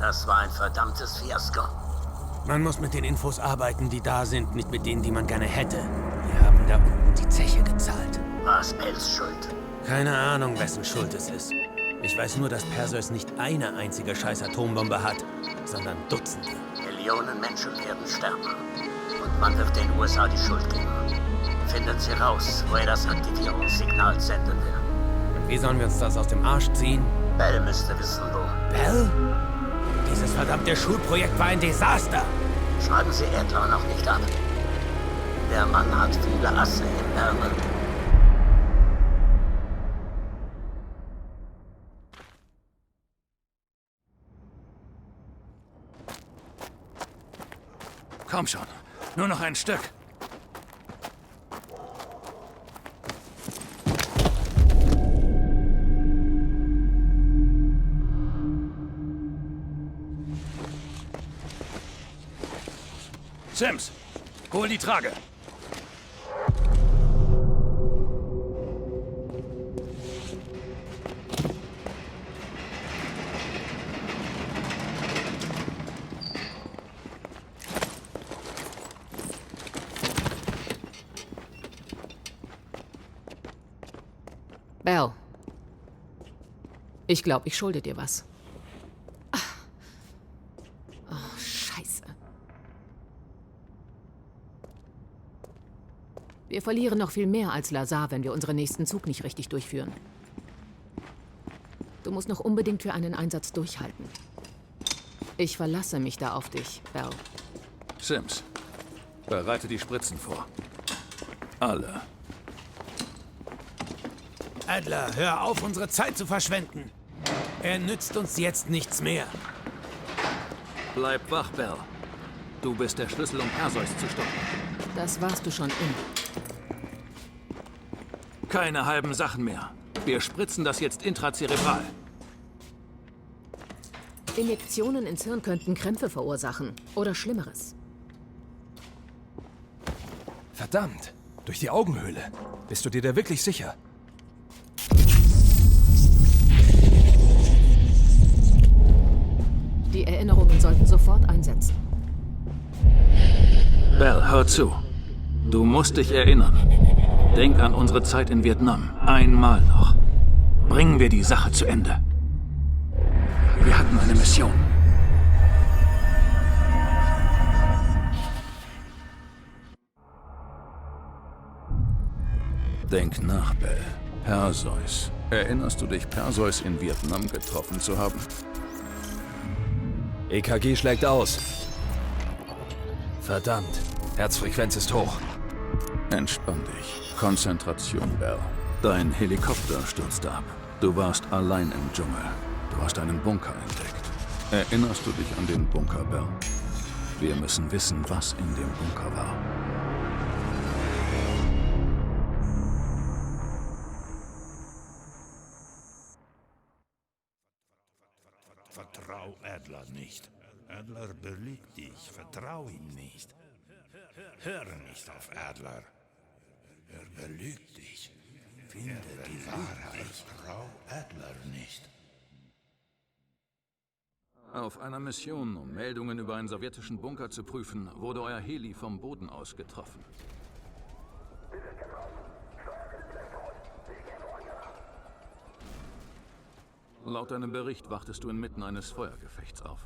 Das war ein verdammtes Fiasko. Man muss mit den Infos arbeiten, die da sind, nicht mit denen, die man gerne hätte. Wir haben da unten die Zeche gezahlt. War es Bells Schuld? Keine Ahnung, wessen Schuld es ist. Ich weiß nur, dass Perseus nicht eine einzige scheiß Atombombe hat, sondern Dutzende. Millionen Menschen werden sterben. Und man wird den USA die Schuld geben. Findet sie raus, wo er das Aktivierungssignal senden will. Und wie sollen wir uns das aus dem Arsch ziehen? Bell müsste wissen, wo. Bell? Dieses verdammte Schulprojekt war ein Desaster. Schreiben Sie Adler noch nicht ab. Der Mann hat viele Asse im Ärmel. Komm schon, nur noch ein Stück. Sims, hol die Trage. Bell. Ich glaube, ich schulde dir was. Oh, Scheiße. Wir verlieren noch viel mehr als Lazar, wenn wir unseren nächsten Zug nicht richtig durchführen. Du musst noch unbedingt für einen Einsatz durchhalten. Ich verlasse mich da auf dich, Bell. Sims, bereite die Spritzen vor. Alle. Adler, hör auf, unsere Zeit zu verschwenden. Er nützt uns jetzt nichts mehr. Bleib wach, Bell. Du bist der Schlüssel, um Perseus zu stoppen. Das warst du schon immer. Keine halben Sachen mehr. Wir spritzen das jetzt intrazerebral. Injektionen ins Hirn könnten Krämpfe verursachen. Oder Schlimmeres. Verdammt, durch die Augenhöhle. Bist du dir da wirklich sicher? Die Erinnerungen sollten sofort einsetzen. Bell, hör zu. Du musst dich erinnern. Denk an unsere Zeit in Vietnam. Einmal noch. Bringen wir die Sache zu Ende. Wir hatten eine Mission. Denk nach, Bell. Perseus. Erinnerst du dich, Perseus in Vietnam getroffen zu haben? EKG schlägt aus. Verdammt, Herzfrequenz ist hoch. Entspann dich. Konzentration, Bell. Dein Helikopter stürzte ab. Du warst allein im Dschungel. Du hast einen Bunker entdeckt. Erinnerst du dich an den Bunker, Bell? Wir müssen wissen, was in dem Bunker war. Vertrau Adler nicht. Adler belügt dich. Vertrau ihm nicht. Höre nicht auf Adler. Er belügt dich. Finde die Wahrheit. Vertrau Adler nicht. Auf einer Mission, um Meldungen über einen sowjetischen Bunker zu prüfen, wurde euer Heli vom Boden aus getroffen. Laut deinem Bericht wachtest du inmitten eines Feuergefechts auf.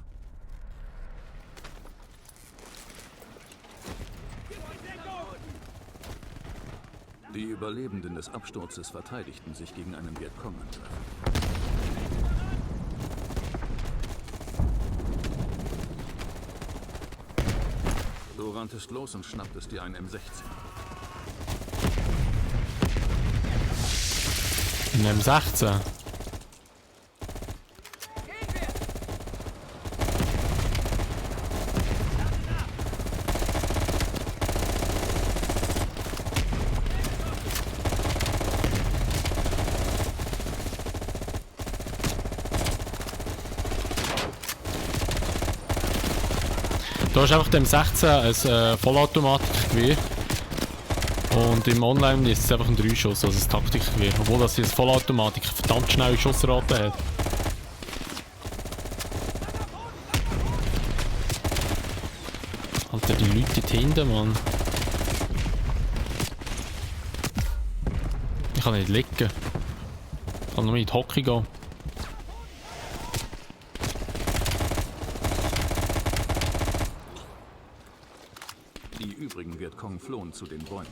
Die Überlebenden des Absturzes verteidigten sich gegen einen Vietcong-Angriff. Du ranntest los und schnapptest dir einen M16. Ein M16? Da ist einfach dem 16 ein Vollautomatikgewehr. Und im Online ist es einfach ein 3-Schuss, also ein Taktikgewehr. Obwohl das hier ein Vollautomatik verdammt schnelle Schussrate hat. Alter, die Leute dort hinten, Mann. Ich kann nicht liegen. Ich kann nur in die Hocke gehen. Die übrigen Vietcong flohen zu den Bäumen.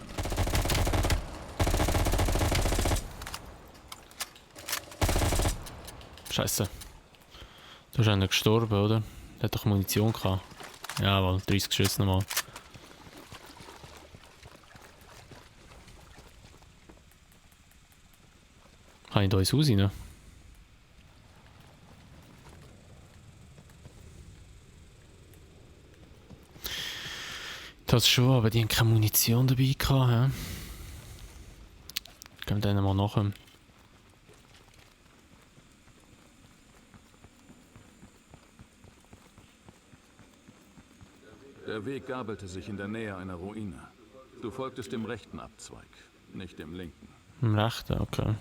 Scheiße. Du bist einer gestorben, oder? Der hat doch Munition gehabt. Jawohl, 30 Schüsse nochmal. Kann ich da ins Haus rein? Das schon, aber die haben keine Munition dabei gehabt. He? Gehen wir denen mal nachher. Der Weg gabelte sich in der Nähe einer Ruine. Du folgtest dem rechten Abzweig, nicht dem linken. Im rechten, okay.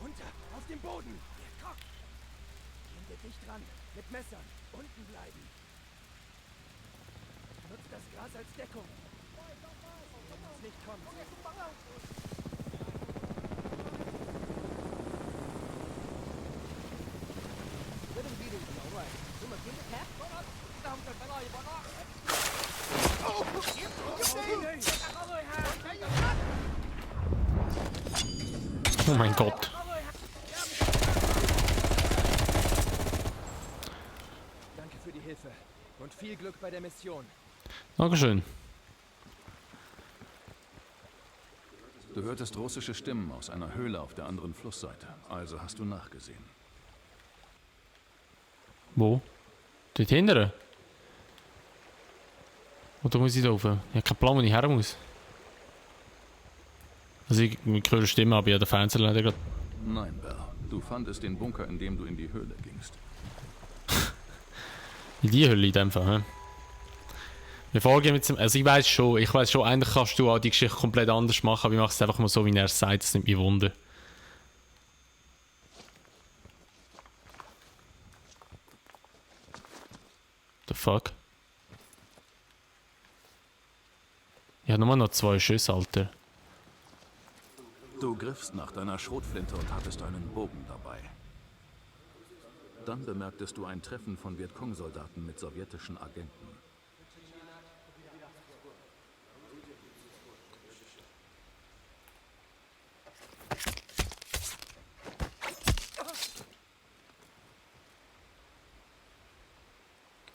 Runter, auf den Boden! Der Kock! Gehen wir dicht dran, mit Messern, unten bleiben. Nutzt das Gras als Deckung. Wenn es nicht kommt. Oh mein Gott. Danke für die Hilfe und viel Glück bei der Mission. Dankeschön. Du hörtest russische Stimmen aus einer Höhle auf der anderen Flussseite. Also hast du nachgesehen. Wo? Dort hinten? Oder muss ich da rauf? Ich habe keinen Plan, wo ich her muss. Also ich höre Stimmen, aber ja, der Fernseher leider gerade. Nein, Bell. Du fandest den Bunker, in dem du in die Höhle gingst. In die Höhle in dem Fall, hä? Wir folgen mit dem. Also ich weiß schon, eigentlich kannst du auch die Geschichte komplett anders machen, aber ich mache es einfach mal so, wie er es sagt, das nimmt mich Wunder. The fuck? Ich habe nur noch 2 Schüsse, Alter. Du griffst nach deiner Schrotflinte und hattest einen Bogen dabei. Dann bemerktest du ein Treffen von Vietcong-Soldaten mit sowjetischen Agenten.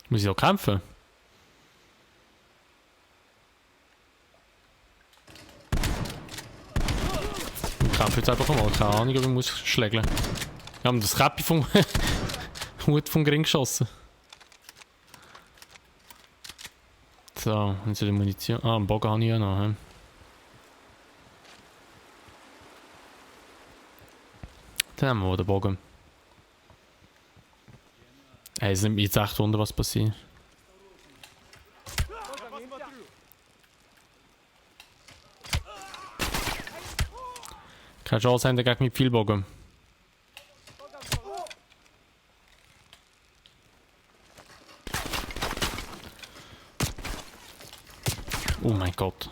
Muss ich auch kämpfen? Ich kämpfe jetzt einfach mal. Keine Ahnung, ob ich muss schlägeln. Wir haben das Käppi vom Hut vom Gring geschossen. So, und so die Munition. Ah, einen Bogen habe ich ja noch. He? Dann haben wir mal den Bogen. Ey, es nimmt mich jetzt echt Wunder, was passiert. Keine Chance haben gegen mit viel Bogen. Oh mein Gott.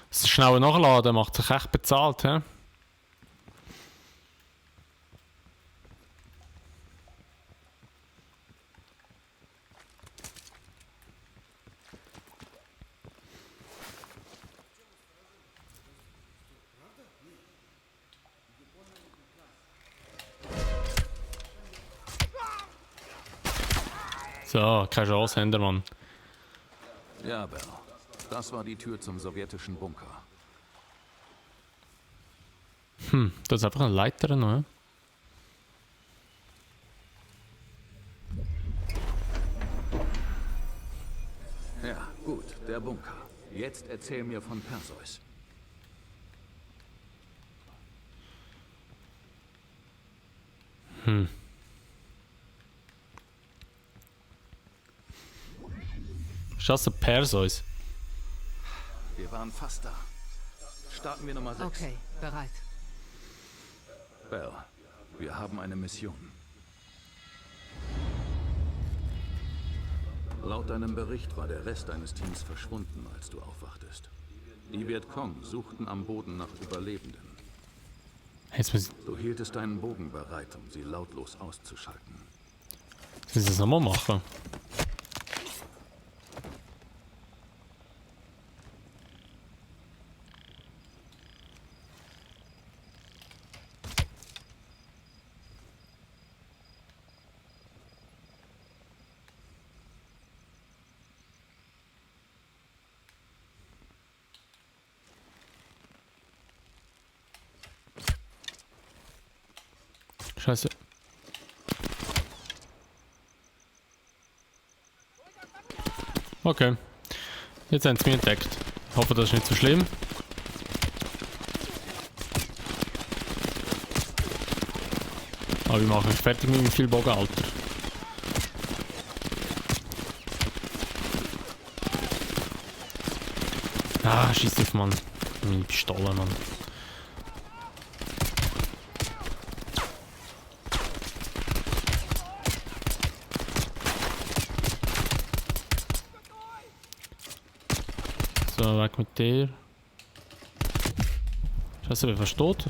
Das schnelle Nachladen macht sich echt bezahlt, hä? So, keine Chance, Hendermann. Ja, Bell. Das war die Tür zum sowjetischen Bunker. Das ist einfach eine Leiter noch, ja? Ja, gut, der Bunker. Jetzt erzähl mir von Perseus. Ist das ein Perseus? Wir waren fast da. Starten wir Nummer 6. Okay, bereit. Bell, wir haben eine Mission. Laut deinem Bericht war der Rest deines Teams verschwunden, als du aufwachtest. Die Vietcong suchten am Boden nach Überlebenden. Jetzt muss Du hieltest deinen Bogen bereit, um sie lautlos auszuschalten. ich das nochmal machen. Scheiße. Okay. Jetzt haben sie mich entdeckt. Ich hoffe, das ist nicht so schlimm. Aber ich mache mich fertig mit dem Vielbogen, Alter. Ah, scheiß auf, Mann. Meine Pistole, Mann. So, weg mit der. Scheiße, wer versteht?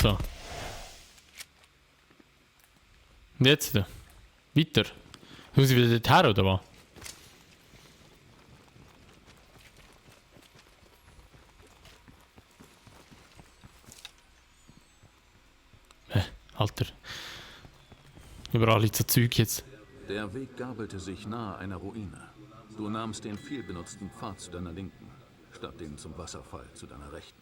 So. Und jetzt? Weiter. Muss ich wieder dorthin, oder was? Alter. Überall liegt so Zeug jetzt. Der Weg gabelte sich nahe einer Ruine. Du nahmst den viel benutzten Pfad zu deiner Linken, statt den zum Wasserfall zu deiner Rechten.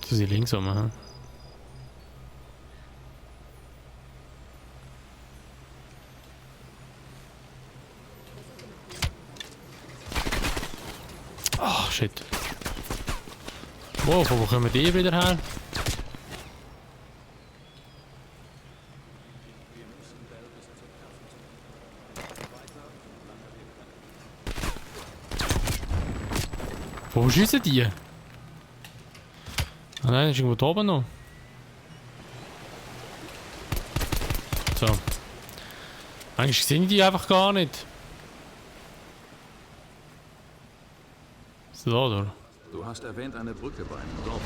Du sie links um, hm? Oh, shit. Wow, wo kommen die wieder her? Wo schiessen die? Ah nein, ist irgendwo da oben noch. So. Eigentlich sehe ich die einfach gar nicht. Ist das da, oder? Du hast erwähnt eine Brücke bei einem Dorf.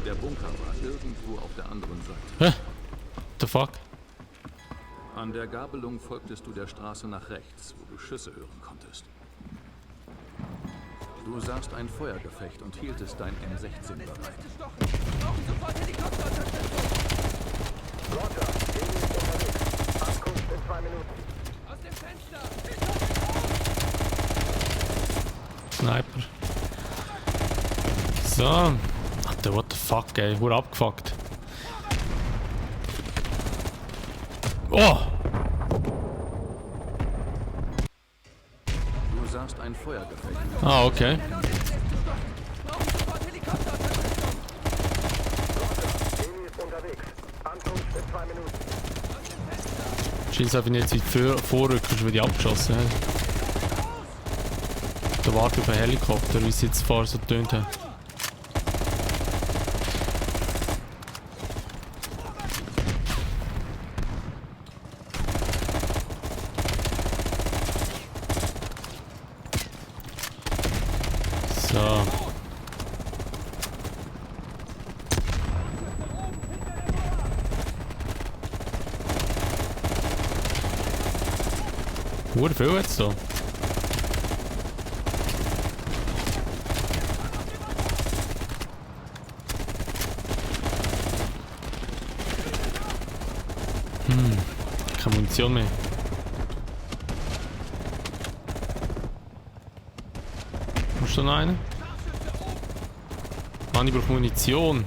Der Bunker war irgendwo auf der anderen Seite. Hä? What the fuck? An der Gabelung folgtest du der Straße nach rechts, wo du Schüsse hören konntest. Du sahst ein Feuergefecht und hieltest dein M16 bereit. Brauchen sofort Helikopterunterstützung! Roger, Gegen ist unterwegs. Ankunft in 2 Minuten. Aus dem Fenster! Sniper. So. Alter, what the fuck, ey. Wurde abgefuckt. Oh! Du sahst ein Feuergefecht. Ah, okay. Brauchen sofort Helikopterunterstützung! Roger, ist unterwegs. Ankunft in 2 Minuten. Scheint einfach nicht weit vorrücken, schon wieder abgeschossen haben. Da wartet auf einen Helikopter, wie es jetzt vorher so getönt hat. So. Hure viel jetzt so. Keine Munition mehr. Hast du noch einen? Mann, ich brauche Munition.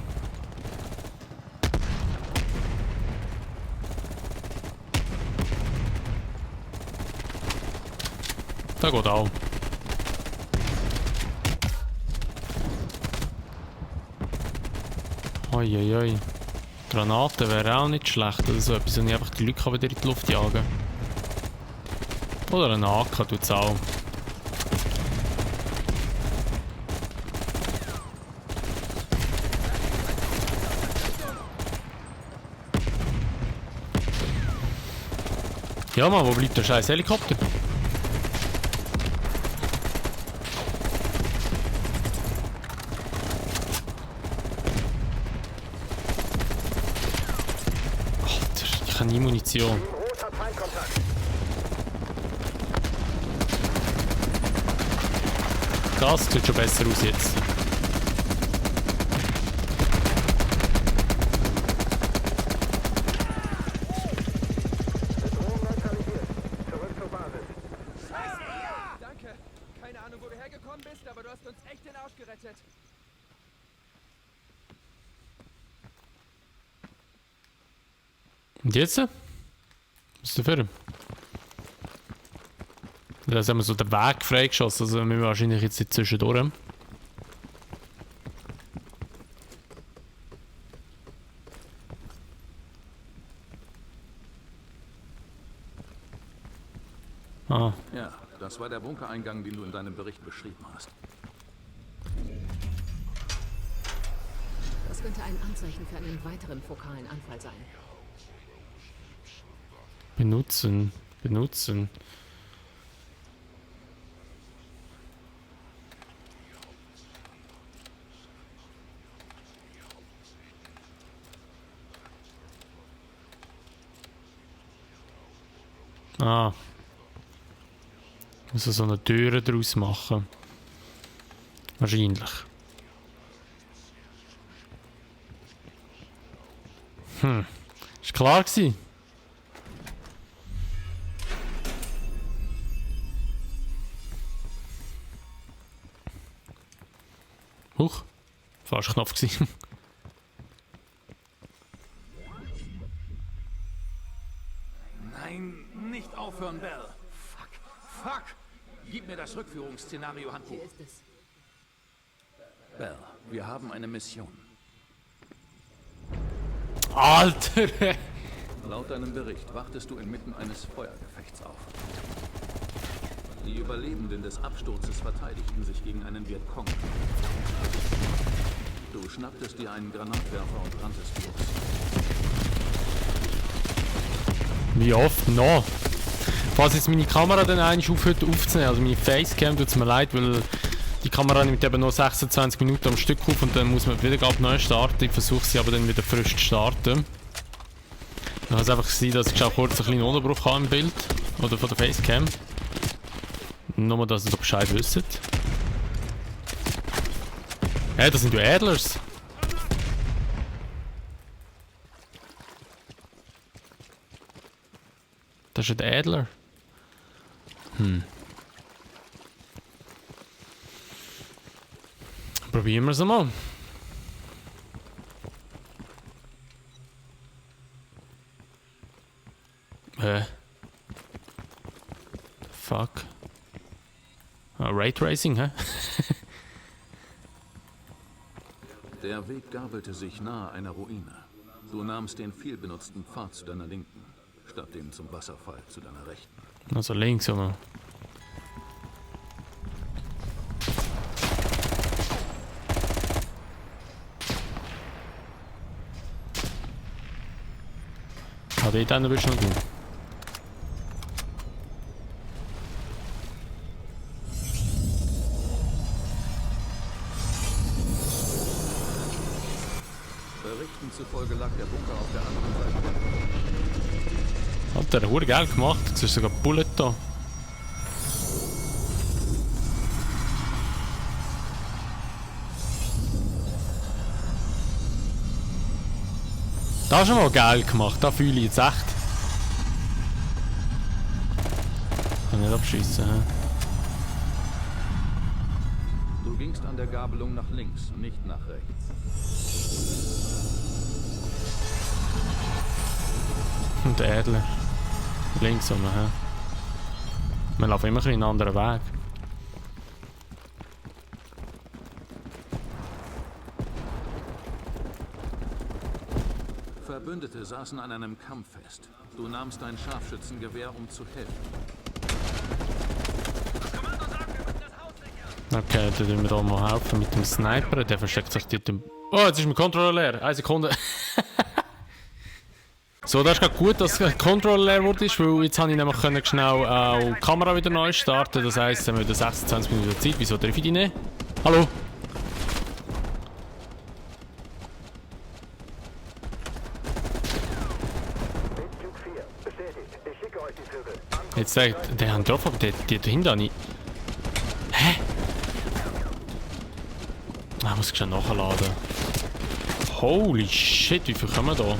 Da geht auch. Oi. Granaten wäre auch nicht schlecht oder so etwas, und ich einfach die Leute wieder in die Luft jagen. Oder ein AK tut es auch. Ja, Mann, wo bleibt der scheiß Helikopter? Alter, ich habe nie Munition. Roter Feindkontakt. Das sieht schon besser aus jetzt. Bedrohung neutralisiert. Zurück zur Basis. Danke. Keine Ahnung, wo du hergekommen bist, aber du hast uns echt den Arsch gerettet. Und jetzt? Was ist dafür? Da haben wir so den Weg freigeschossen, also wir müssen wahrscheinlich jetzt nicht zwischendurch. Ah, Ja, das war der Bunkereingang, den du in deinem Bericht beschrieben hast. Das könnte ein Anzeichen für einen weiteren fokalen Anfall sein. benutzen. Benutzen. Ah. Muss so eine Tür draus machen. Wahrscheinlich. Ist klar gewesen. Huch. Falscher Knopf gewesen. Nein, nicht aufhören, Bell. Fuck, fuck. Gib mir das Rückführungsszenario-Handbuch. Hier ist es. Bell, wir haben eine Mission. Alter! Laut deinem Bericht wachtest du inmitten eines Feuergefechts auf. Die Überlebenden des Absturzes verteidigten sich gegen einen Vietcong. Du schnapptest dir einen Granatwerfer und ranntest los. Wie oft noch? Falls jetzt meine Kamera dann eigentlich aufhört aufzunehmen, also meine Facecam, tut es mir leid, weil die Kamera nimmt eben noch 26 Minuten am Stück auf und dann muss man wieder neu starten. Ich versuche sie aber dann wieder frisch zu starten. Dann kann es einfach sein, dass ich auch kurz einen kleinen Unterbruch habe im Bild oder von der Facecam. Nur, dass ihr da Bescheid wisst. Hey, das sind ja Adlers. Das ist ein Adler. Probieren wir es mal. Fuck. Ah, Raytracing, hä? Der Weg gabelte sich nahe einer Ruine. Du nahmst den vielbenutzten Pfad zu deiner Linken, statt dem zum Wasserfall zu deiner Rechten. Also links, aber. Hat dort einen bisschen gut. Berichten zufolge lag der Bunker auf der anderen Seite. Alter, der hat geil gemacht. Jetzt ist sogar Bullet da. Das ist schon mal geil gemacht, da fühle ich jetzt echt. Kann nicht abschießen, hä? Du gingst an der Gabelung nach links, nicht nach rechts. Und der Adler. Links rum, hä? Wir laufen immer einen anderen Weg. Verbündete saßen an einem Kampf fest. Du nahmst dein Scharfschützengewehr, um zu helfen. Okay, dann tun wir da mal helfen mit dem Sniper. Der versteckt sich dort im... Oh, jetzt ist mein Controller leer. 1 Sekunde. So, das ist gerade gut, dass der Controller leer wurde, weil jetzt habe ich nämlich schnell die Kamera wieder neu starten. Das heisst, wir haben wieder 26 Minuten Zeit. Wieso darf ich die nicht? Hallo? Jetzt der hat einen drauf, aber der dahinter nicht. Hä? Ah, ich muss schnell nachladen. Holy shit, wie viel kommen da?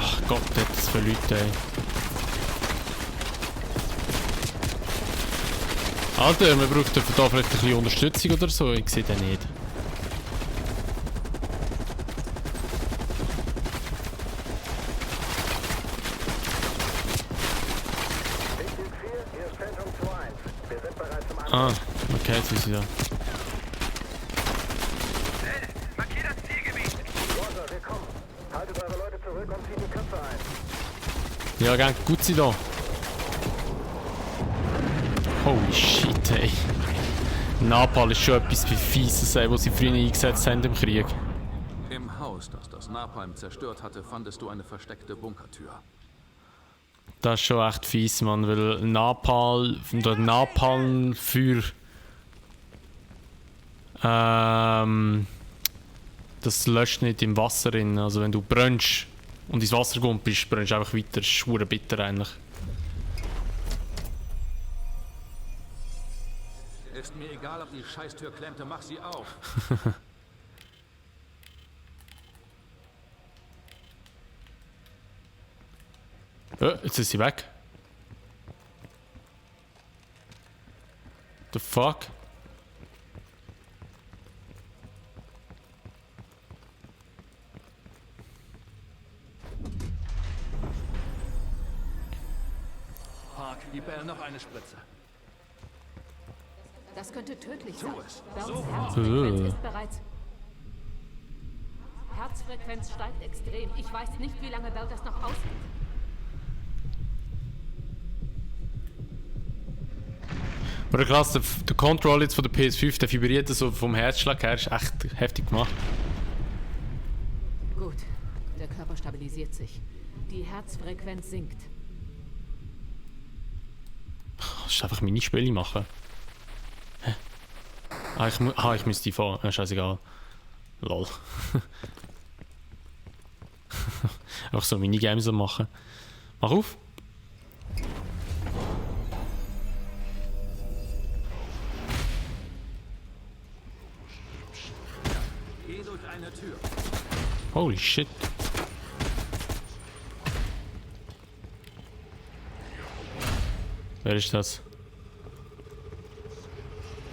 Ach Gott, das für Leute, ey. Alter, wir brauchen da vielleicht ein bisschen Unterstützung oder so, ich sehe den nicht. Ah, okay, jetzt ist sie da. Markier das Zielgebiet. Roger, wir kommen. Haltet eure Leute zurück und zieht die Köpfe ein. Ja, gern, gut sie da. Holy shit, ey. Napalm ist schon etwas Fieses, ey, was sie früher eingesetzt haben im Krieg. Im Haus, das das Napalm zerstört hatte, fandest du eine versteckte Bunkertür. Das ist schon echt fies, Mann, weil Napalm für das löscht nicht im Wasser rein. Also wenn du brennst und ins Wasser kommst, brennst du einfach weiter. Das ist schwer bitter eigentlich. Ist mir egal, ob die Scheißtür klemmte, mach sie auf. Jetzt ist sie weg. The fuck? Park, die Bell noch eine Spritze. Das könnte tödlich sein. es. Bells Herzfrequenz ist bereits... Herzfrequenz steigt extrem. Ich weiß nicht, wie lange Bell das noch aushält. Aber krass, der Control jetzt von der PS5, der vibriert so vom Herzschlag her, ist echt heftig gemacht. Gut, der Körper stabilisiert sich. Die Herzfrequenz sinkt. Das ist einfach Minispiele machen. Hä? Ich müsste die fahren. Ja, scheißegal. Lol. Einfach so Minigames machen. Mach auf. Geh durch eine Tür. Holy shit. Wer ist das?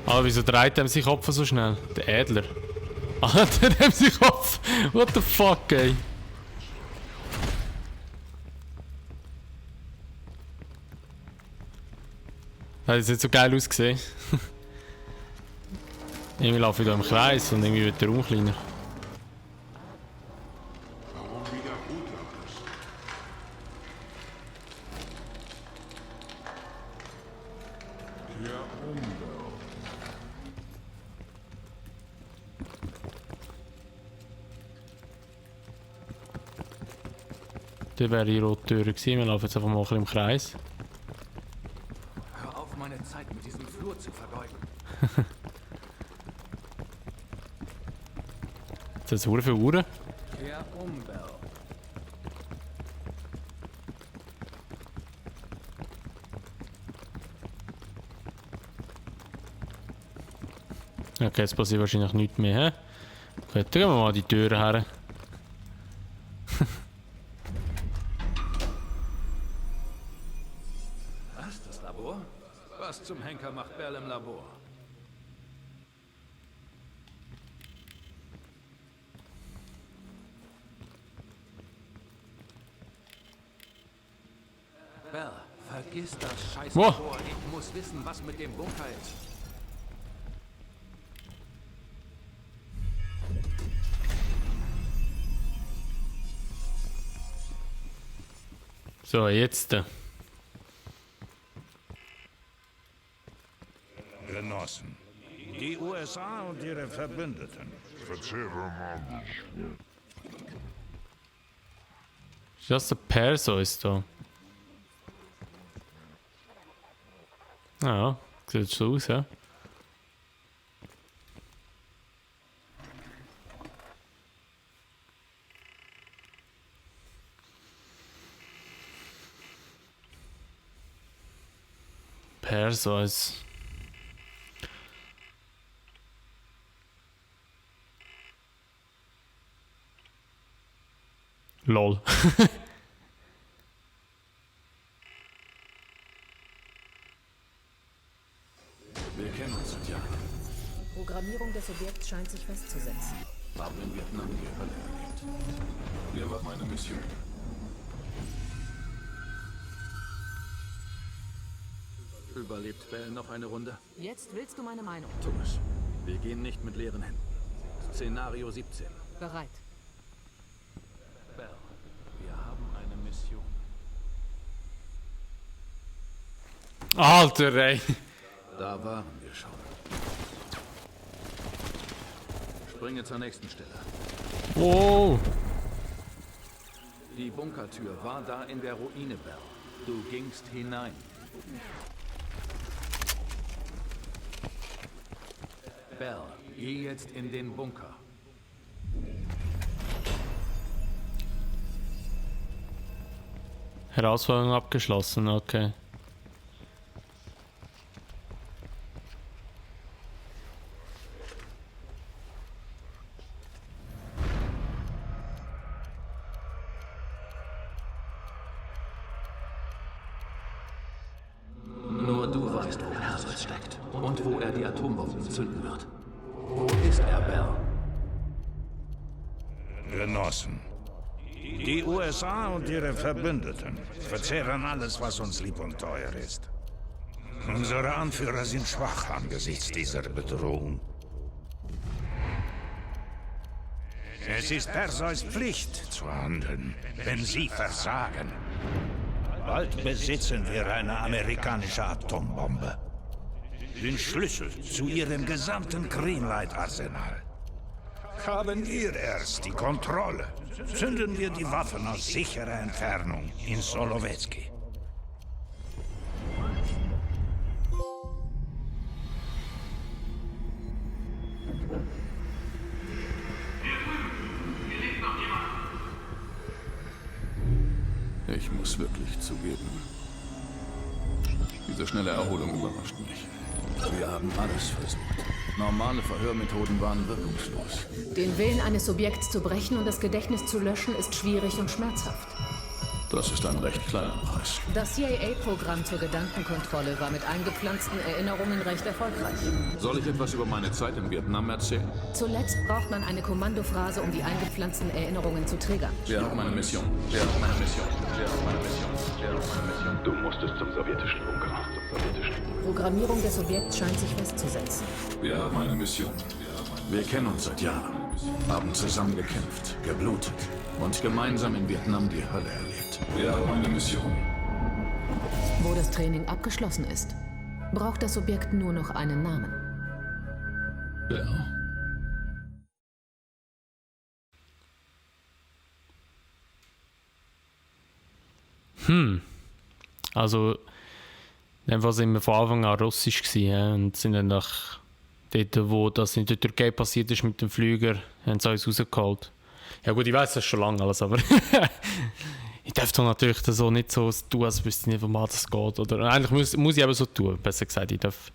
Ah, wieso dreht er sich Kopf so schnell? Der Ädler. Ah, der nimmt sich Kopf. What the fuck, ey? Das hat jetzt nicht so geil ausgesehen. Irgendwie laufe ich da im Kreis und irgendwie wird der Raum kleiner. Da wäre die rote Tür gewesen. Wir laufen jetzt einfach mal ein bisschen im Kreis. Hör auf, meine Zeit mit diesem Flur zu vergeuden. Jetzt hat es Uhr für Uhren. Kehr Bell. Okay, jetzt passiert wahrscheinlich nichts mehr. Gut, dann gehen wir mal an die Türen her. Was, das Labor? Was zum Henker macht Bell im Labor? Bell, vergiss das scheiß Wow. Labor. Ich muss wissen, was mit dem Bunker ist. So, jetzt. Genossen, die USA USA und ihre Verbündeten. Ist das der Perseus da? Ja, sieht so aus, ja. Perseus. Lol. Wir kennen uns seit Jahren. Programmierung des Objekts scheint sich festzusetzen. Haben in Vietnam die Hölle erlebt. Wir haben eine Mission. Überlebt Bell noch eine Runde? Jetzt willst du meine Meinung. Thomas, wir gehen nicht mit leeren Händen. Szenario 17. Bereit. Bell, wir haben eine Mission. Alter, ey. Da waren wir schon. Springe zur nächsten Stelle. Wow. Die Bunkertür war da in der Ruine, Bell. Du gingst hinein. Bell, geh jetzt in den Bunker. Herausforderung abgeschlossen, okay. Nur du weißt, wo Perseus steckt und wo er die Atombomben zünden wird. Wo ist er, Bell? Genossen. Die USA und ihre Verbündeten verzehren alles, was uns lieb und teuer ist. Unsere Anführer sind schwach angesichts dieser Bedrohung. Es ist Perseus Pflicht zu handeln, wenn sie versagen. Bald besitzen wir eine amerikanische Atombombe. Den Schlüssel zu ihrem gesamten Greenlight-Arsenal. Haben wir erst die Kontrolle, zünden wir die Waffen aus sicherer Entfernung in Solowetsky. Ich muss wirklich zugeben, diese schnelle Erholung überrascht mich. Wir haben alles versucht. Normale Verhörmethoden waren wirkungslos. Den Willen eines Subjekts zu brechen und das Gedächtnis zu löschen, ist schwierig und schmerzhaft. Das ist ein recht kleiner Preis. Das CIA-Programm zur Gedankenkontrolle war mit eingepflanzten Erinnerungen recht erfolgreich. Soll ich etwas über meine Zeit in Vietnam erzählen? Zuletzt braucht man eine Kommandophrase, um die eingepflanzten Erinnerungen zu triggern. Wir haben eine Mission. Wir haben eine Mission. Wir haben eine Mission. Wir haben eine Mission. Du musstest zum sowjetischen Bunker. Programmierung des Objekts scheint sich festzusetzen. Wir haben eine Mission. Wir kennen uns seit Jahren. Haben zusammen gekämpft, geblutet und gemeinsam in Vietnam die Hölle erlebt. Wir haben eine Mission. Wo das Training abgeschlossen ist, braucht das Objekt nur noch einen Namen. Ja. Also, dann war sind wir von Anfang an russisch gewesen, ja, und sind dann nach dort, wo das in der Türkei passiert ist mit dem Flüger, haben sie uns rausgeholt. Ja gut, ich weiß das schon lange alles, aber ich darf doch natürlich so nicht so tun, als wüsste ich nicht, worum das geht. Oder eigentlich muss ich eben so tun, besser gesagt. Ich darf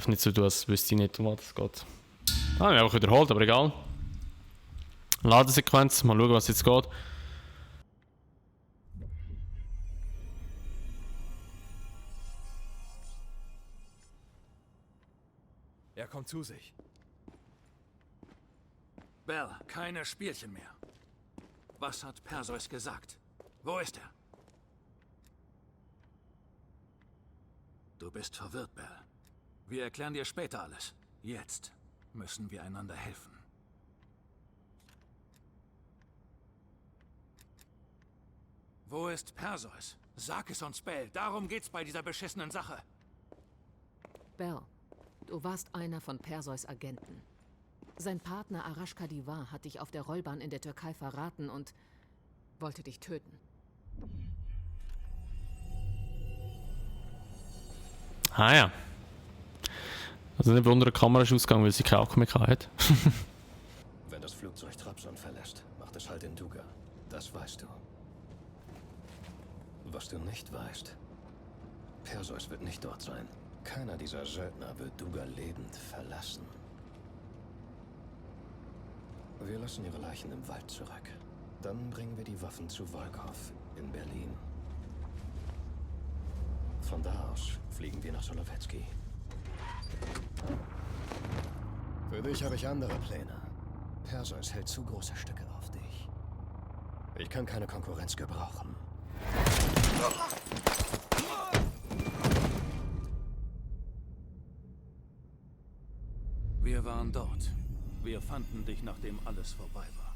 nicht so tun, als wüsste ich nicht, worum das geht. Ich habe mich einfach wiederholt, aber egal. Ladesequenz, mal schauen, was jetzt geht. Er kommt zu sich. Bell, keine Spielchen mehr. Was hat Perseus gesagt? Wo ist er? Du bist verwirrt, Bell. Wir erklären dir später alles. Jetzt müssen wir einander helfen. Wo ist Perseus? Sag es uns, Bell. Darum geht's bei dieser beschissenen Sache. Bell, Du warst einer von Perseus Agenten. Sein Partner Arash Kadivar hat dich auf der Rollbahn in der Türkei verraten und wollte dich töten. Ah ja. Also nicht wundern, die Kamera ist ausgegangen, weil sie keinen Akku mehr hat. Wenn das Flugzeug Trabzon verlässt, macht es halt in Duga. Das weißt du. Was du nicht weißt, Perseus wird nicht dort sein. Keiner dieser Söldner wird Duga lebend verlassen. Wir lassen ihre Leichen im Wald zurück. Dann bringen wir die Waffen zu Volkov in Berlin. Von da aus fliegen wir nach Solowecki. Für dich habe ich andere Pläne. Perseus hält zu große Stücke auf dich. Ich kann keine Konkurrenz gebrauchen. Wir waren dort. Wir fanden dich, nachdem alles vorbei war.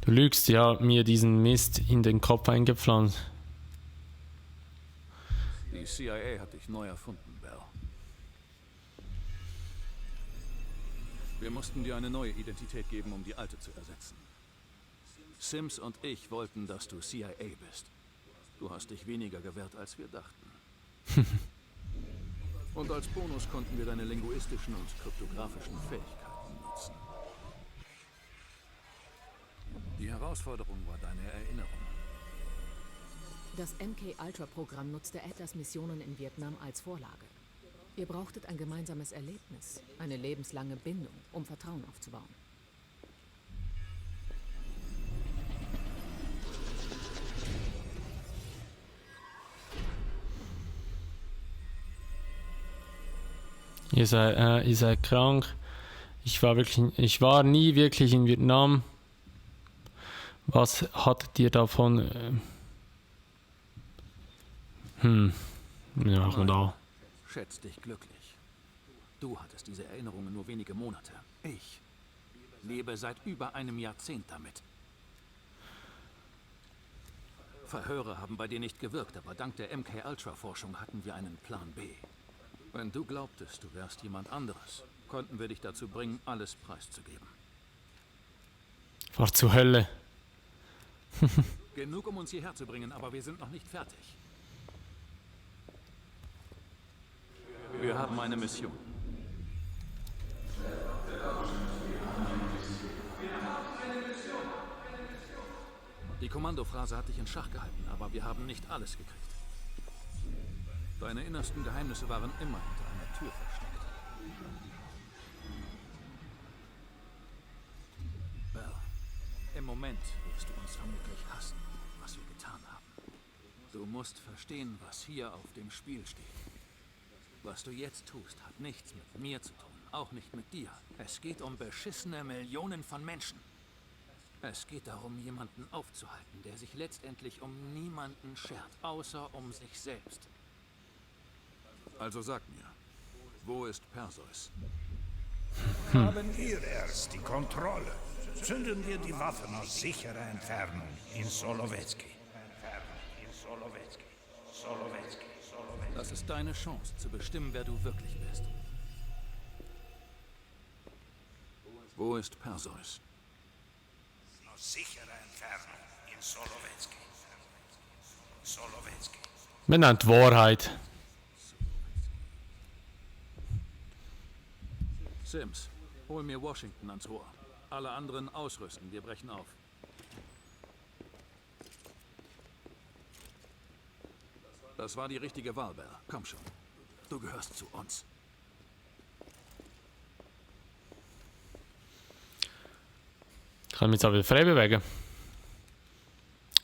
Du lügst, ja, mir diesen Mist in den Kopf eingepflanzt. Die CIA hat dich neu erfunden, Bell. Wir mussten dir eine neue Identität geben, um die alte zu ersetzen. Sims und ich wollten, dass du CIA bist. Du hast dich weniger gewehrt, als wir dachten. Und als Bonus konnten wir deine linguistischen und kryptografischen Fähigkeiten nutzen. Die Herausforderung war deine Erinnerung. Das MK-Ultra-Programm nutzte Atlas Missionen in Vietnam als Vorlage. Ihr brauchtet ein gemeinsames Erlebnis, eine lebenslange Bindung, um Vertrauen aufzubauen. Ihr seid krank. Ich war nie wirklich in Vietnam. Was hattet ihr davon? Ja, machen wir da. Schätz dich glücklich. Du hattest diese Erinnerungen nur wenige Monate. Ich lebe seit über einem Jahrzehnt damit. Verhöre haben bei dir nicht gewirkt, aber dank der MK-Ultra-Forschung hatten wir einen Plan B. Wenn du glaubtest, du wärst jemand anderes, konnten wir dich dazu bringen, alles preiszugeben. Fahr zur Hölle. Genug, um uns hierher zu bringen, aber wir sind noch nicht fertig. Wir haben eine Mission. Die Kommandophrase hat dich in Schach gehalten, aber wir haben nicht alles gekriegt. Deine innersten Geheimnisse waren immer hinter einer Tür versteckt. Bell, im Moment wirst du uns vermutlich hassen, was wir getan haben. Du musst verstehen, was hier auf dem Spiel steht. Was du jetzt tust, hat nichts mit mir zu tun, auch nicht mit dir. Es geht um beschissene Millionen von Menschen. Es geht darum, jemanden aufzuhalten, der sich letztendlich um niemanden schert, außer um sich selbst. Also sag mir, wo ist Perseus? Haben wir erst die Kontrolle. Zünden wir die Waffen aus sicherer Entfernung in Solowecki. Das ist deine Chance, zu bestimmen, wer du wirklich bist. Wo ist Perseus? Aus sicherer Entfernung in Solowecki. Wir nennen die Wahrheit. Sims, hol mir Washington ans Rohr. Alle anderen ausrüsten, wir brechen auf. Das war die richtige Wahl, Bell. Komm schon. Du gehörst zu uns. Ich kann mich jetzt auch wieder frei bewegen.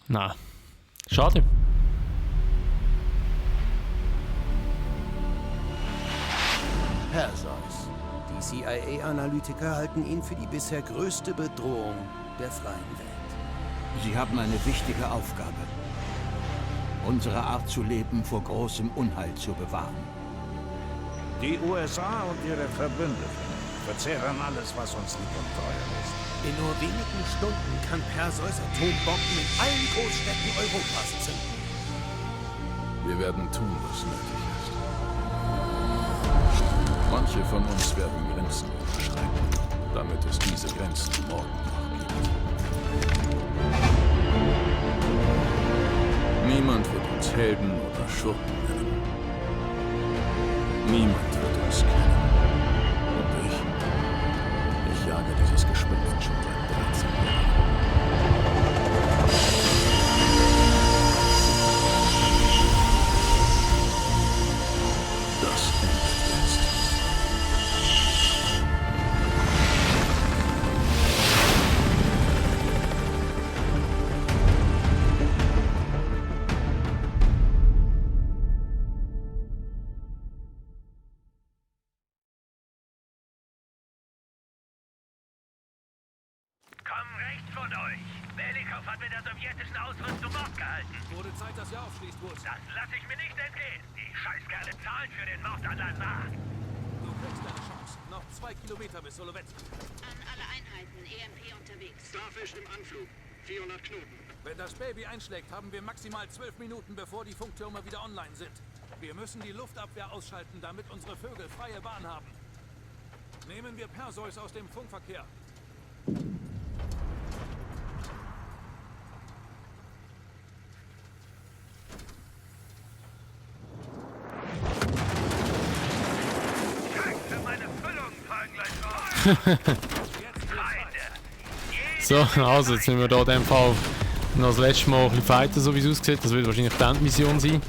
Nein. Schade. Perseus. Die CIA-Analytiker halten ihn für die bisher größte Bedrohung der freien Welt. Sie haben eine wichtige Aufgabe. Unsere Art zu leben vor großem Unheil zu bewahren. Die USA und ihre Verbündeten verzehren alles, was uns lieb und teuer ist. In nur wenigen Stunden kann Perseus Atombomben in allen Großstädten Europas zünden. Wir werden tun, was nötig ist. Manche von uns werden Grenzen überschreiten, damit es diese Grenzen morgen noch gibt. Niemand wird uns Helden oder Schurken nennen. Niemand wird uns kennen. Und ich jage dieses Gespenst schon seit 13 Jahren. Das endet jetzt. Komm rechts von euch. Belikov hat mit der sowjetischen Ausrüstung Mord gehalten. Wurde Zeit, dass ihr aufschließt, Woods. Das lasse ich mir nicht entgehen. Die Scheißkerle zahlen für den Mord an Lazar. Du kriegst deine Chance. Noch 2 Kilometer bis Solovetsk. An alle Einheiten, EMP unterwegs. Starfish im Anflug. 400 Knoten. Wenn das Baby einschlägt, haben wir maximal 12 Minuten, bevor die Funktürme wieder online sind. Wir müssen die Luftabwehr ausschalten, damit unsere Vögel freie Bahn haben. Nehmen wir Perseus aus dem Funkverkehr. So, also jetzt müssen wir hier in dem Fall noch das letzte Mal ein bisschen fighten, so wie es aussieht. Das wird wahrscheinlich die Endmission sein.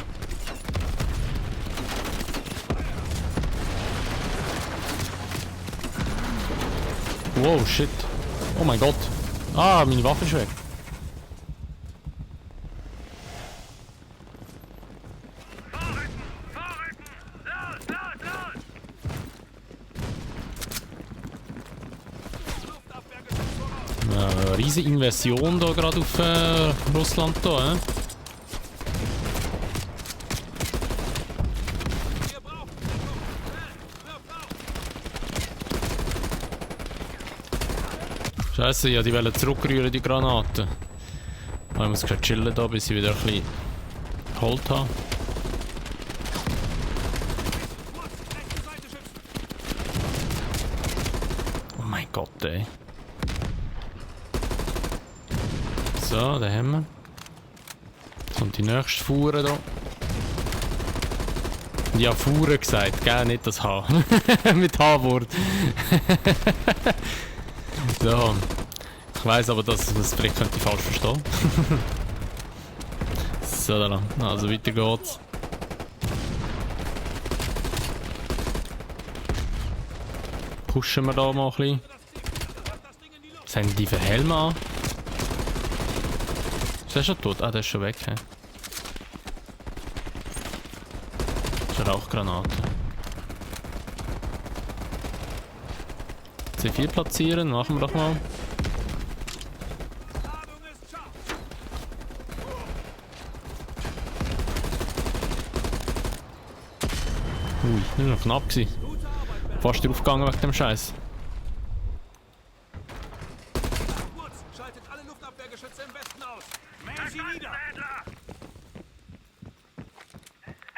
Wow, shit. Oh mein Gott. Ah, meine Waffe ist weg. Riesige Invasion da gerade auf Russland da, Scheiße, ja, die wollen zurückrühren, die Granaten. Ich muss gerade chillen da, bis ich wieder ein bisschen geholt habe. Oh mein Gott, ey. So, da haben wir. Jetzt kommt die nächste Fuhre da. Ja, Fuhre gesagt, gell? Nicht das H. Mit H-Wort. So. Ich weiss aber, dass das vielleicht könnte ich falsch verstehen. So, da. Also weiter geht's. Pushen wir da mal ein bisschen. Was haben die für Helme an? Ist der schon tot? Ah, der ist schon weg. He. Das ist eine Rauchgranate. C4 platzieren, machen wir doch mal. Ui, das war noch knapp gewesen. Fast draufgegangen wegen dem Scheiß. Schaltet alle Luftabwehrgeschütze im Westen aus. Mähen sie nieder!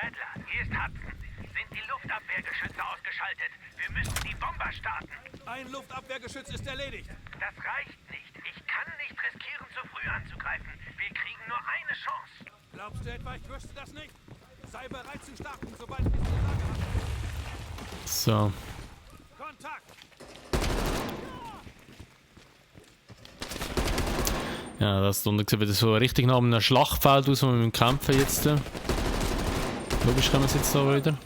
Adler, hier ist Hudson. Sind die Luftabwehrgeschütze ausgeschaltet? Wir müssen die Bomber starten. Ein Luftabwehrgeschütz ist erledigt. Das reicht nicht. Ich kann nicht riskieren, zu früh anzugreifen. Wir kriegen nur eine Chance. Glaubst du etwa, ich wüsste das nicht? Sei bereit zu starten, sobald wir die Lage haben. So. Kontakt! Ja, das sieht wieder so richtig nach einem Schlachtfeld aus, wo wir mit kämpfen jetzt. Logisch kommen wir jetzt da wieder.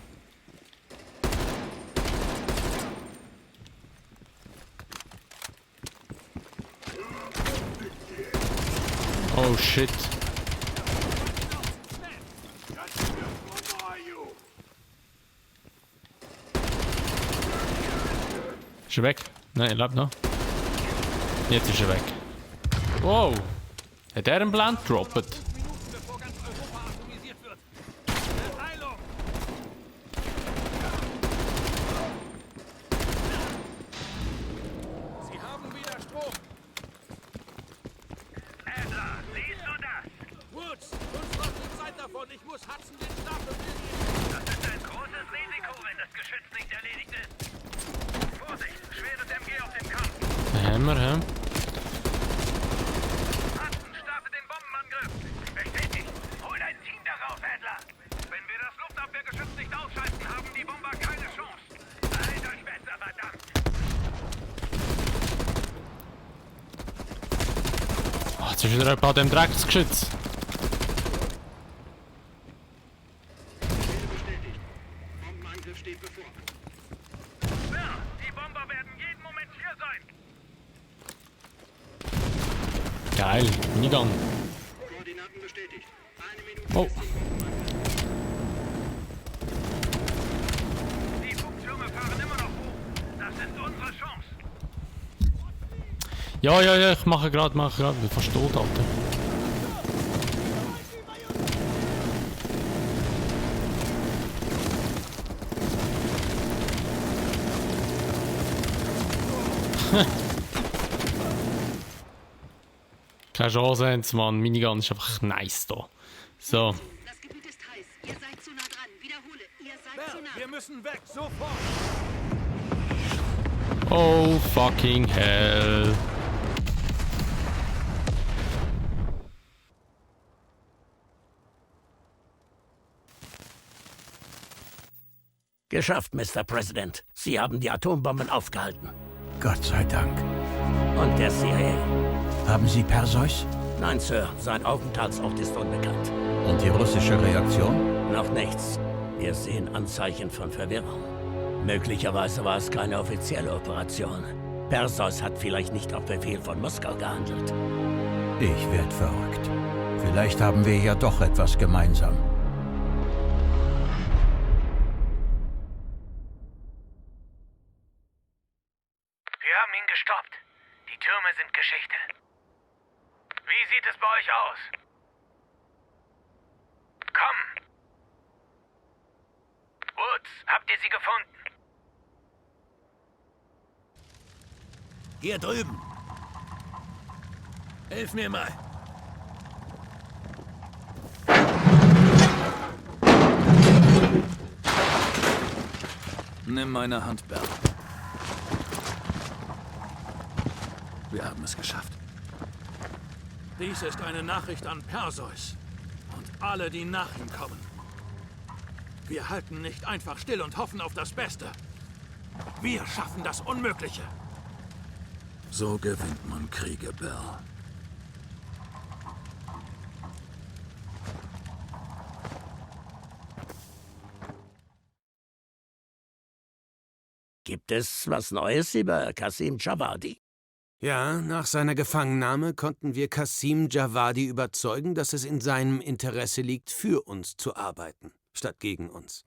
Oh shit. Ist er weg? Nein, er lebt noch. Jetzt ist er weg. Wow! Hat er einen Blend gedroppt? haben wir, hä? Starte den Bombenangriff! Bestätigt! Hol dein Team daraus, Adler! Wenn wir das Luftabwehrgeschütz nicht ausschalten, haben die Bomber keine Chance! Alter Schwester, verdammt! Oh, jetzt ist wieder jemand an dem Drecksgeschütz. Bestätigt. Bombenangriff steht bevor. Ja, die Bomber werden jeden Moment hier sein! Geil, Minigun. Koordinaten bestätigt. 1 Minute. Oh. Die Funktürme fahren immer noch hoch. Das ist unsere Chance. Ja, ich mache gerade. Bin fast tot, Alter. Keine Chance, haben sie, Mann. Minigun ist einfach nice da. So. Das Gebiet ist heiß. Ihr seid zu nah dran. Wiederhole, ihr seid zu nah. Wir müssen weg, sofort! Oh, fucking hell. Geschafft, Mr. President. Sie haben die Atombomben aufgehalten. Gott sei Dank. Und der CIA? Haben Sie Perseus? Nein, Sir. Sein Aufenthaltsort ist unbekannt. Und die russische Reaktion? Noch nichts. Wir sehen Anzeichen von Verwirrung. Möglicherweise war es keine offizielle Operation. Perseus hat vielleicht nicht auf Befehl von Moskau gehandelt. Ich werd verrückt. Vielleicht haben wir ja doch etwas gemeinsam. Wir haben ihn gestoppt. Die Türme sind Geschichte. Wie sieht es bei euch aus? Komm! Woods, habt ihr sie gefunden? Hier drüben. Hilf mir mal. Nimm meine Hand, Bell. Wir haben es geschafft. Dies ist eine Nachricht an Perseus. Und alle, die nach ihm kommen. Wir halten nicht einfach still und hoffen auf das Beste. Wir schaffen das Unmögliche. So gewinnt man Kriege, Bell. Gibt es was Neues über Qasim Javadi? Ja, nach seiner Gefangennahme konnten wir Qasim Javadi überzeugen, dass es in seinem Interesse liegt, für uns zu arbeiten, statt gegen uns.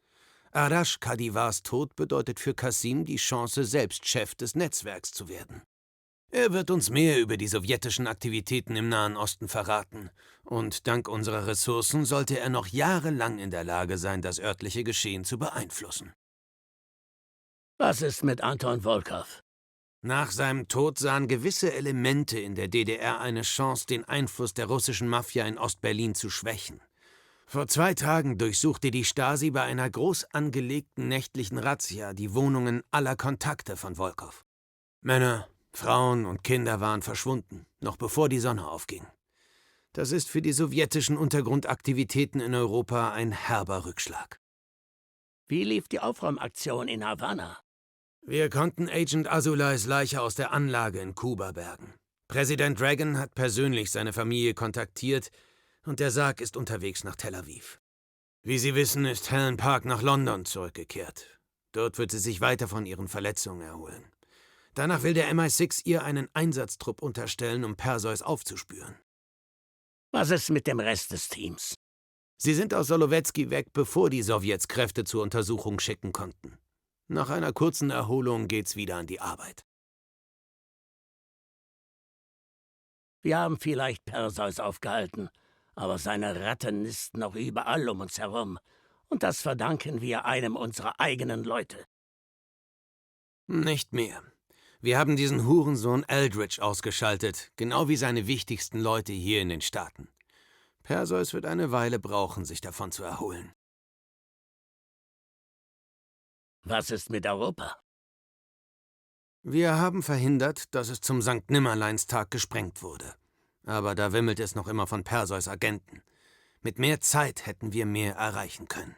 Arash Kadivars Tod bedeutet für Qasim die Chance, selbst Chef des Netzwerks zu werden. Er wird uns mehr über die sowjetischen Aktivitäten im Nahen Osten verraten. Und dank unserer Ressourcen sollte er noch jahrelang in der Lage sein, das örtliche Geschehen zu beeinflussen. Was ist mit Anton Volkov? Nach seinem Tod sahen gewisse Elemente in der DDR eine Chance, den Einfluss der russischen Mafia in Ostberlin zu schwächen. Vor 2 Tagen durchsuchte die Stasi bei einer groß angelegten nächtlichen Razzia die Wohnungen aller Kontakte von Volkov. Männer, Frauen und Kinder waren verschwunden, noch bevor die Sonne aufging. Das ist für die sowjetischen Untergrundaktivitäten in Europa ein herber Rückschlag. Wie lief die Aufräumaktion in Havanna? Wir konnten Agent Azulais Leiche aus der Anlage in Kuba bergen. Präsident Reagan hat persönlich seine Familie kontaktiert und der Sarg ist unterwegs nach Tel Aviv. Wie Sie wissen, ist Helen Park nach London zurückgekehrt. Dort wird sie sich weiter von ihren Verletzungen erholen. Danach will der MI6 ihr einen Einsatztrupp unterstellen, um Perseus aufzuspüren. Was ist mit dem Rest des Teams? Sie sind aus Solowetsky weg, bevor die Sowjets Kräfte zur Untersuchung schicken konnten. Nach einer kurzen Erholung geht's wieder an die Arbeit. Wir haben vielleicht Perseus aufgehalten, aber seine Ratten nisten noch überall um uns herum. Und das verdanken wir einem unserer eigenen Leute. Nicht mehr. Wir haben diesen Hurensohn Eldridge ausgeschaltet, genau wie seine wichtigsten Leute hier in den Staaten. Perseus wird eine Weile brauchen, sich davon zu erholen. Was ist mit Europa? Wir haben verhindert, dass es zum Sankt Nimmerleinstag gesprengt wurde. Aber da wimmelt es noch immer von Perseus Agenten. Mit mehr Zeit hätten wir mehr erreichen können.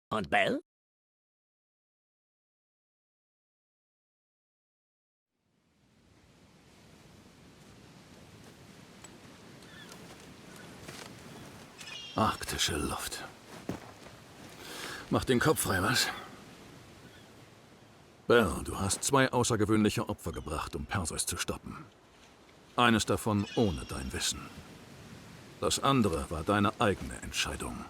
Und Bell? Arktische Luft. Mach den Kopf frei, was? Bell, du hast 2 außergewöhnliche Opfer gebracht, um Perseus zu stoppen. Eines davon ohne dein Wissen. Das andere war deine eigene Entscheidung.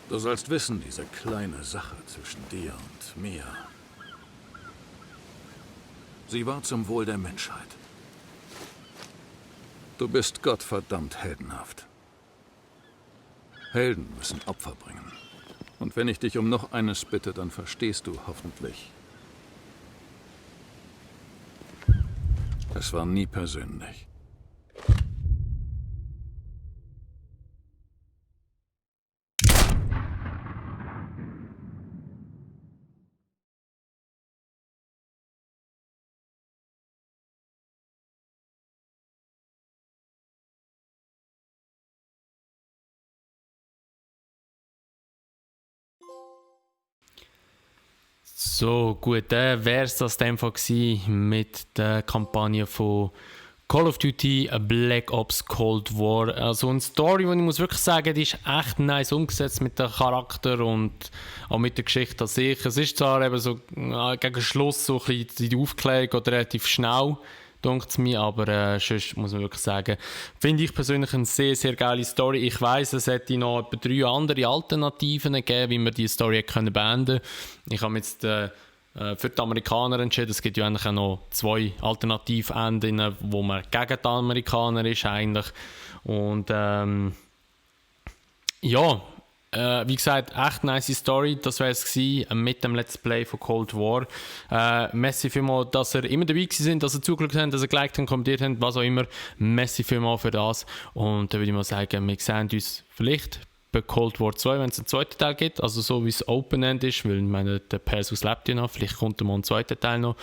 Du sollst wissen, diese kleine Sache zwischen dir und mir, sie war zum Wohl der Menschheit. Du bist gottverdammt heldenhaft. Helden müssen Opfer bringen. Und wenn ich dich um noch eines bitte, dann verstehst du hoffentlich. Es war nie persönlich. So, gut, wäre es das in dem Fall gewesen mit der Kampagne von Call of Duty Black Ops Cold War. Also eine Story, die ich muss wirklich sagen, die ist echt nice umgesetzt mit dem Charakter und auch mit der Geschichte an sich. Es ist zwar eben so gegen Schluss so ein bisschen die Aufklärung geht relativ schnell, denkt es mir, aber sonst muss man wirklich sagen, finde ich persönlich eine sehr, sehr geile Story. Ich weiss, es hätte noch etwa 3 andere Alternativen gegeben, wie man die Story hätte beenden können. Ich habe jetzt für die Amerikaner entschieden. Es gibt ja eigentlich auch noch 2 Alternativenden, wo man gegen die Amerikaner ist eigentlich. Und ja, wie gesagt, echt nice Story. Das wäre es gewesen mit dem Let's Play von Cold War. Merci vielmals, dass ihr immer dabei sind, dass ihr zugeschaut habt, dass ihr geliked habt, kommentiert habt, was auch immer. Merci vielmals für das. Und dann würde ich mal sagen, wir sehen uns vielleicht bei Cold War 2, wenn es einen zweiten Teil gibt. Also so wie es Open-End ist, weil ich meine, der Perseus lebt ja noch. Vielleicht kommt mal ein zweiter Teil noch.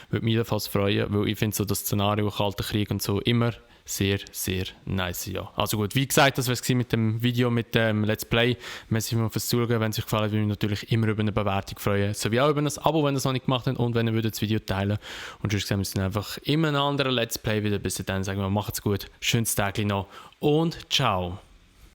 Würde mich jedenfalls freuen, weil ich finde so das Szenario Kalter Krieg und so immer sehr, sehr nice, ja. Also gut, wie gesagt, das war es mit dem Video, mit dem Let's Play. Merci fürs Zuschauen. Wenn es euch gefallen hat, würde ich mich natürlich immer über eine Bewertung freuen. Sowie auch über ein Abo, wenn ihr es noch nicht gemacht habt und wenn ihr das Video teilen würdet. Und sonst sehen wir uns dann einfach in einem anderen Let's Play wieder. Bis dann sagen wir, macht's gut, schönes Tag noch und ciao.